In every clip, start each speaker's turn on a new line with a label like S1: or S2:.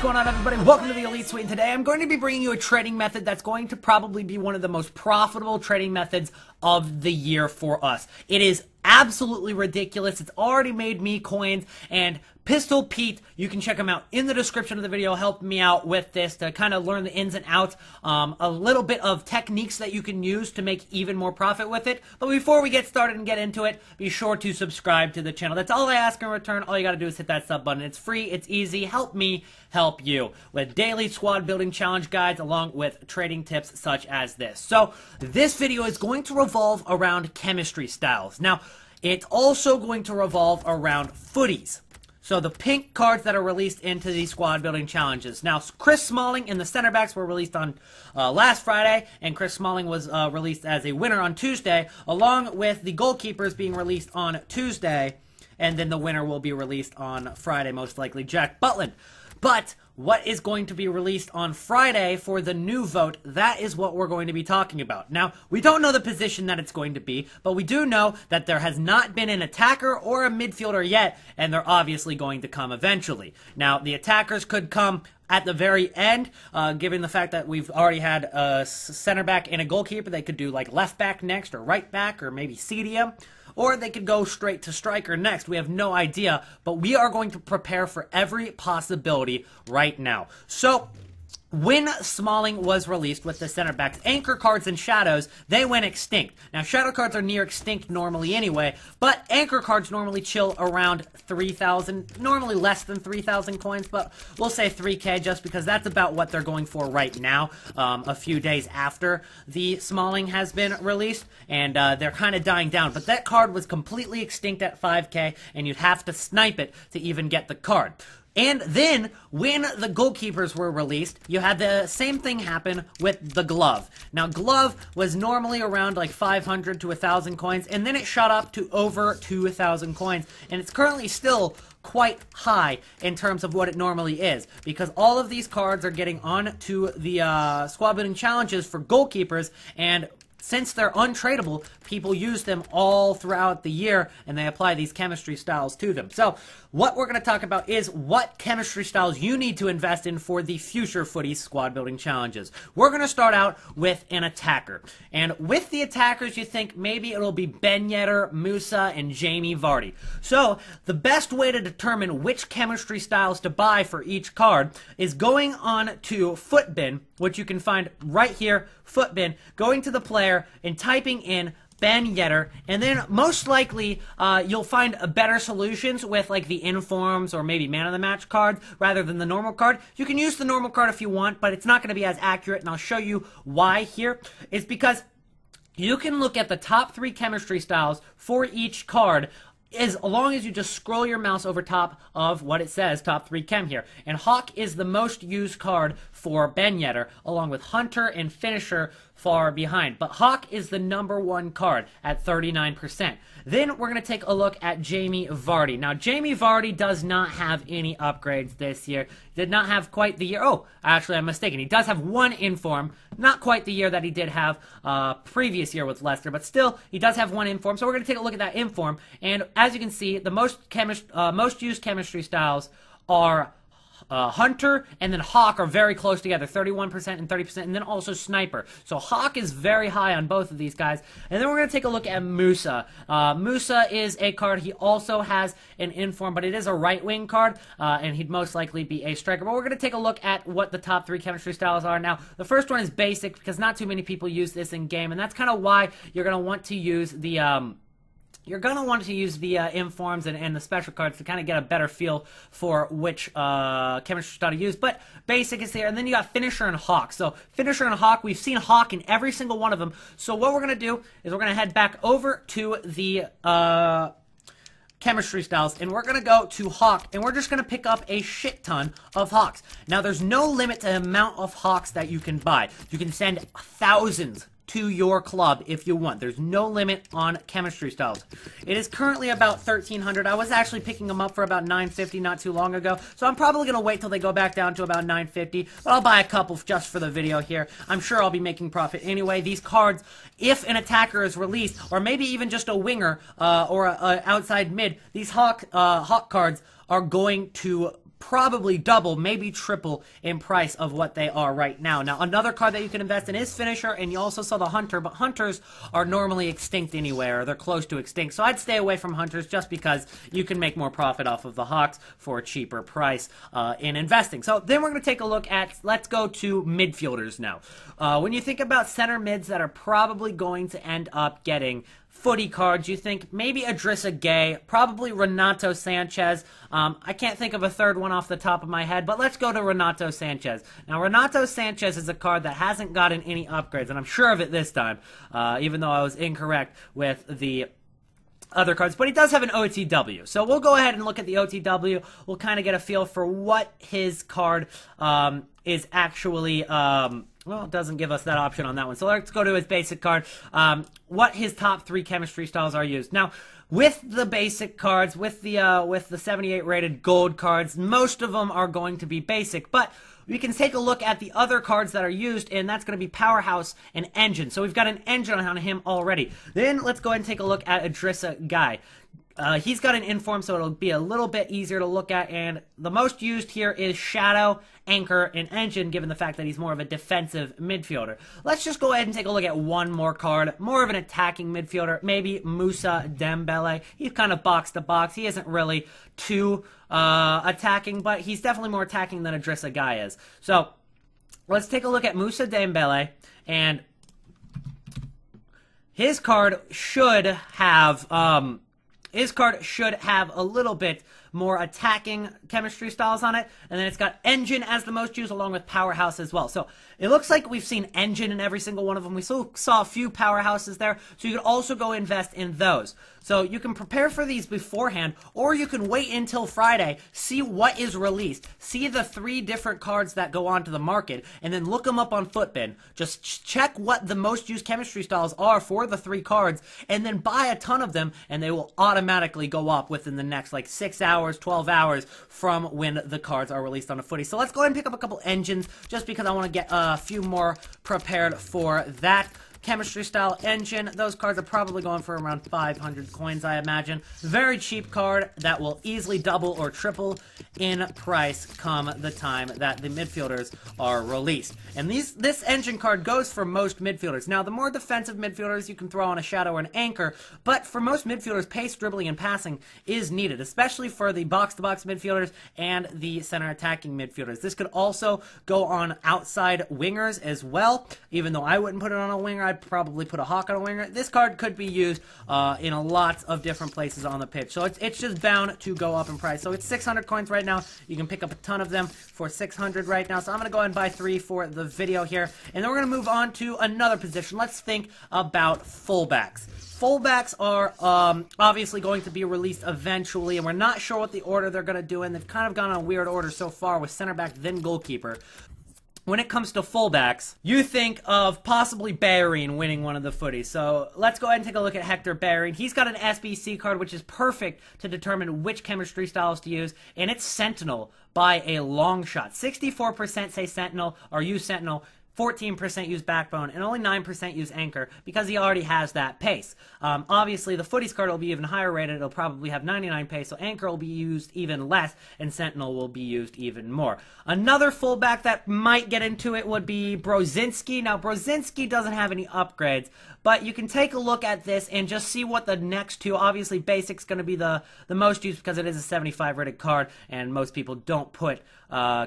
S1: going on, everybody? Welcome to the Elite Suite, and today I'm going to be bringing you a trading method that's going to probably be one of the most profitable trading methods of the year for us. It is absolutely ridiculous. It's already made me coins, and Pistol Pete, you can check him out in the description of the video, help me out with this to kind of learn the ins and outs, a little bit of techniques that you can use to make even more profit with it. But before we get started and get into it, be sure to subscribe to the channel. That's all I ask in return. All you gotta do is hit that sub button. It's free, it's easy. Help me help you with daily squad building challenge guides along with trading tips such as this. So this video is going to revolve around chemistry styles. Now, it's also going to revolve around footies. So the pink cards that are released into these squad building challenges. Now, Chris Smalling and the center backs were released on last Friday, and Chris Smalling was released as a winner on Tuesday, along with the goalkeepers being released on Tuesday, and then the winner will be released on Friday, most likely Jack Butland. But what is going to be released on Friday for the new vote, that is what we're going to be talking about. Now, we don't know the position that it's going to be, but we do know that there has not been an attacker or a midfielder yet, and they're obviously going to come eventually. Now, the attackers could come at the very end, given the fact that we've already had a center back and a goalkeeper. They could do like left back next, or right back, or maybe CDM. Or they could go straight to striker next. We have no idea, but we are going to prepare for every possibility right now. So, when Smalling was released with the center backs, anchor cards and shadows, they went extinct. Now, shadow cards are near extinct normally anyway, but anchor cards normally chill around 3,000, normally less than 3,000 coins, but we'll say 3K just because that's about what they're going for right now, a few days after the Smalling has been released, and they're kind of dying down. But that card was completely extinct at 5K, and you'd have to snipe it to even get the card. And then, when the goalkeepers were released, you had the same thing happen with the glove. Now, glove was normally around like 500 to 1,000 coins, and then it shot up to over 2,000 coins, and it's currently still quite high in terms of what it normally is, because all of these cards are getting onto the squad building challenges for goalkeepers, and since they're untradeable, people use them all throughout the year, and they apply these chemistry styles to them. So, what we're going to talk about is what chemistry styles you need to invest in for the future Footies squad building challenges. We're going to start out with an attacker. And with the attackers, you think maybe it'll be Ben Yedder, Musa, and Jamie Vardy. So, the best way to determine which chemistry styles to buy for each card is going on to Footbin, which you can find right here, Footbin, going to the player and typing in Ben Yedder, and then most likely you'll find better solutions with like the informs or maybe man of the match card rather than the normal card. You can use the normal card if you want, but it's not going to be as accurate, and I'll show you why here. It's because you can look at the top 3 chemistry styles for each card as long as you just scroll your mouse over top of what it says, top 3 chem here. And Hawk is the most used card for Ben Yedder, along with Hunter and Finisher far behind. But Hawk is the #1 card at 39%. Then we're going to take a look at Jamie Vardy. Now, Jamie Vardy does not have any upgrades this year. Did not have quite the year. Oh, actually, I'm mistaken. He does have 1 inform. Not quite the year that he did have previous year with Leicester, but still, he does have 1 inform. So we're going to take a look at that inform. And as you can see, the most used chemistry styles are Hunter and then Hawk are very close together, 31% and 30%, and then also Sniper. So Hawk is very high on both of these guys. And then we're going to take a look at Musa. Musa is a card. He also has an inform, but it is a right-wing card, and he'd most likely be a striker. But we're going to take a look at what the top 3 chemistry styles are. Now, the first one is basic, because not too many people use this in game, and that's kind of why you're going to want to use the informs and the special cards to kind of get a better feel for which chemistry style to use. But basic is here, and then you got Finisher and Hawk. So Finisher and Hawk, we've seen Hawk in every single one of them. So what we're going to do is we're going to head back over to the chemistry styles, and we're going to go to Hawk, and we're just going to pick up a shit ton of Hawks. Now, there's no limit to the amount of Hawks that you can buy. You can send thousands to your club if you want. There's no limit on chemistry styles. It is currently about 1,300. I was actually picking them up for about 950 not too long ago, so I'm probably going to wait till they go back down to about 950, but I'll buy a couple just for the video here. I'm sure I'll be making profit anyway. These cards, if an attacker is released, or maybe even just a winger or a outside mid, these Hawk cards are going to probably double, maybe triple in price of what they are right now. Now, another card that you can invest in is Finisher, and you also saw the Hunter, but Hunters are normally extinct anywhere, or they're close to extinct, so I'd stay away from Hunters just because you can make more profit off of the Hawks for a cheaper price in investing. So then we're going to take a look at, let's go to midfielders now. When you think about center mids that are probably going to end up getting footy cards, you think maybe Idrissa Gueye, probably Renato Sanchez. I can't think of a third one off the top of my head, but let's go to Renato Sanchez. Now, Renato Sanchez is a card that hasn't gotten any upgrades, and I'm sure of it this time, even though I was incorrect with the other cards, but he does have an OTW. So we'll go ahead and look at the OTW. We'll kind of get a feel for what his card is actually... well, it doesn't give us that option on that one. So let's go to his basic card. What his top 3 chemistry styles are used. Now, with the basic cards, with the 78 rated gold cards, most of them are going to be basic, but we can take a look at the other cards that are used, and that's going to be Powerhouse and Engine. So we've got an Engine on him already. Then let's go ahead and take a look at Idrissa Gueye. He's got an inform, so it'll be a little bit easier to look at, and the most used here is Shadow, Anchor, and Engine, given the fact that he's more of a defensive midfielder. Let's just go ahead and take a look at one more card, more of an attacking midfielder, maybe Moussa Dembele. He's kind of box to box. He isn't really too attacking, but he's definitely more attacking than Idrissa Gueye is. So let's take a look at Moussa Dembele, and his card should have... his card should have a little bit more attacking chemistry styles on it, and then it's got Engine as the most used along with Powerhouse as well. So it looks like we've seen Engine in every single one of them. We still saw a few Powerhouses there, so you could also go invest in those. So you can prepare for these beforehand, or you can wait until Friday, see what is released, see the 3 different cards that go onto the market, and then look them up on Footbin. Just check what the most used chemistry styles are for the 3 cards, and then buy a ton of them, and they will automatically go up within the next like 6 hours, 12 hours from when the cards are released on a footy. So let's go ahead and pick up a couple Engines, just because I want to get a few more prepared for that. Chemistry style Engine, those cards are probably going for around 500 coins, I imagine. Very cheap card that will easily double or triple in price come the time that the midfielders are released. And this Engine card goes for most midfielders. Now, the more defensive midfielders, you can throw on a Shadow or an Anchor, but for most midfielders, pace, dribbling, and passing is needed, especially for the box-to-box midfielders and the center attacking midfielders. This could also go on outside wingers as well, even though I wouldn't put it on a winger. I'd probably put a Hawk on a winger. This card could be used in a lot of different places on the pitch, so it's just bound to go up in price. So it's 600 coins right now. You can pick up a ton of them for 600 right now, so I'm going to go ahead and buy 3 for the video here, and then we're going to move on to another position. Let's think about fullbacks. Fullbacks are obviously going to be released eventually, and we're not sure what the order they're going to do in. They've kind of gone on a weird order so far with center back, then goalkeeper. When it comes to fullbacks, you think of possibly Bellerin winning one of the footies. So let's go ahead and take a look at Hector Bellerin. He's got an SBC card, which is perfect to determine which chemistry styles to use, and it's Sentinel by a long shot. 64% say Sentinel or use Sentinel. 14% use Backbone, and only 9% use Anchor, because he already has that pace. Obviously, the Footies card will be even higher rated. It'll probably have 99 pace, so Anchor will be used even less, and Sentinel will be used even more. Another fullback that might get into it would be Brozinski. Now, Brozinski doesn't have any upgrades, but you can take a look at this and just see what the next 2, obviously Basic's going to be the most used because it is a 75 rated card, and most people don't put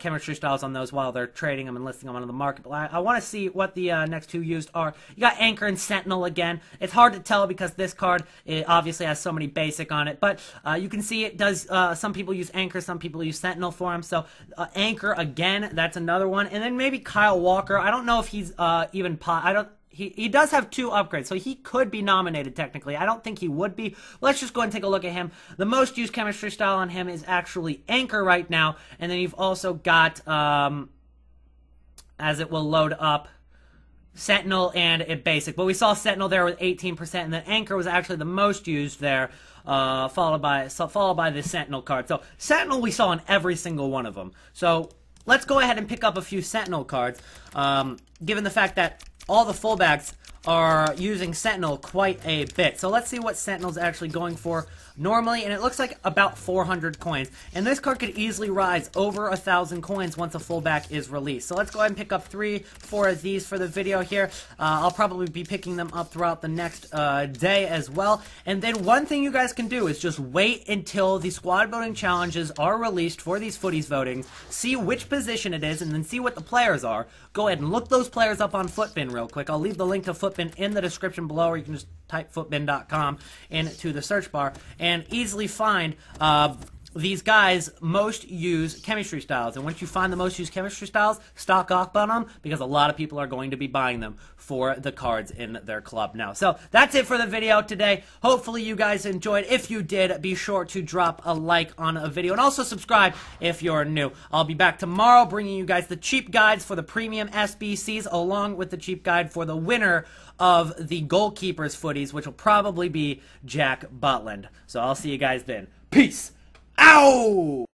S1: chemistry styles on those while they're trading them and listing them onto the market. But I want to see what the next 2 used are. You got Anchor and Sentinel again. It's hard to tell because this card obviously has so many basic on it, but you can see it does, some people use Anchor, some people use Sentinel for him, so Anchor again, that's another one. And then maybe Kyle Walker. I don't know if he's He does have 2 upgrades, so he could be nominated technically. I don't think he would be. Let's just go ahead and take a look at him. The most used chemistry style on him is actually Anchor right now, and then you've also got, as it will load up, Sentinel and a basic. But we saw Sentinel there with 18%, and then Anchor was actually the most used there, followed by the Sentinel card. So Sentinel we saw in every single one of them. So let's go ahead and pick up a few Sentinel cards, given the fact that all the fullbacks are using Sentinel quite a bit. So let's see what Sentinel's actually going for normally, and it looks like about 400 coins. And this card could easily rise over 1,000 coins once a fullback is released. So let's go ahead and pick up 3-4 of these for the video here. I'll probably be picking them up throughout the next day as well. And then one thing you guys can do is just wait until the squad building challenges are released for these footies votings, see which position it is, and then see what the players are. Go ahead and look those players up on Footbin real quick. I'll leave the link to Footbin in the description below, or you can just type footbin.com into the search bar and easily find these guys most use chemistry styles. And once you find the most used chemistry styles, stock up on them, because a lot of people are going to be buying them for the cards in their club now. So that's it for the video today. Hopefully you guys enjoyed. If you did, be sure to drop a like on a video, and also subscribe if you're new. I'll be back tomorrow bringing you guys the cheap guides for the premium SBCs, along with the cheap guide for the winner of the goalkeepers footies, which will probably be Jack Butland. So I'll see you guys then. Peace! Ow!